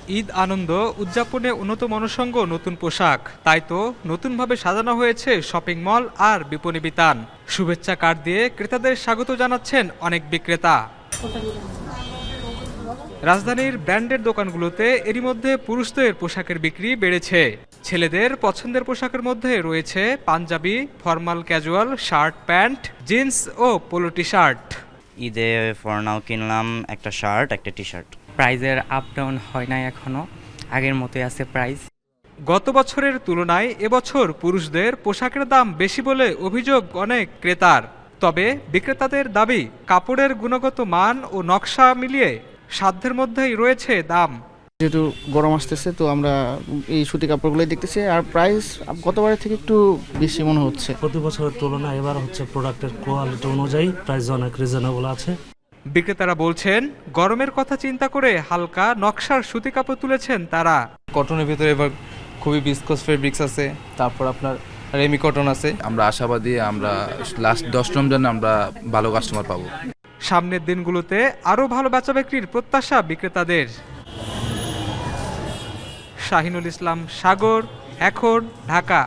ঈদ আনন্দ উদযাপনে উন্নত মনসঙ্গ নতুন পোশাক, তাই তো নতুনভাবে সাজানো হয়েছে শপিং মল আর বিপণী বিতান। শুভেচ্ছা কার্ড দিয়ে ক্রেতাদের স্বাগত জানাচ্ছেন অনেক বিক্রেতা। রাজধানীর ব্র্যান্ডের দোকানগুলোতে এরই মধ্যে পুরুষদের পোশাকের বিক্রি বেড়েছে। ছেলেদের পছন্দের পোশাকের মধ্যে রয়েছে Punjabi, formal casual, shirt pant, jeans ও পোলো টি শার্ট। ঈদে ফর নাও কিনলাম একটা শার্ট, একটা টি শার্ট। প্রাইজের আপ ডাউন হয় নাই এখনো, আগের মতোই আছে প্রাইস। গত বছরের তুলনায় এবছর পুরুষদের পোশাকের দাম বেশি বলে অভিযোগ অনেক ক্রেতার। তবে বিক্রেতাদের দাবি, কাপড়ের গুণগত মান ও নকশা মিলিয়ে সাধ্যের মধ্যেই রয়েছে দাম। যেহেতু গরম আসতেছে, তো আমরা এই সুতি কাপড়গুলোই দেখতেছি, আর প্রাইস গতবারের থেকে একটু বেশি মনে হচ্ছে। প্রতি বছরের তুলনায় এবার প্রোডাক্টের কোয়ালিটি অনুযায়ী প্রাইস অনেক রিজনেবল আছে। বিক্রেতারা বলছেন, গরমের কথা চিন্তা করে হালকা নকশার সুতি কাপড় তুলেছেন তারা। কটনের ভিতরে এবার খুবই বিসকস ফেব্রিক্স আছে, তারপর আপনার রেমি কটন আছে। আমরা আশাবাদী, আমরা লাস্ট 10 রমজানে আমরা ভালো কাস্টমার পাবো। সামনের দিনগুলোতে আরও ভালো বেচাবিক্রির প্রত্যাশা বিক্রেতাদের। শাহিনুল ইসলাম সাগর, এখন, ঢাকা।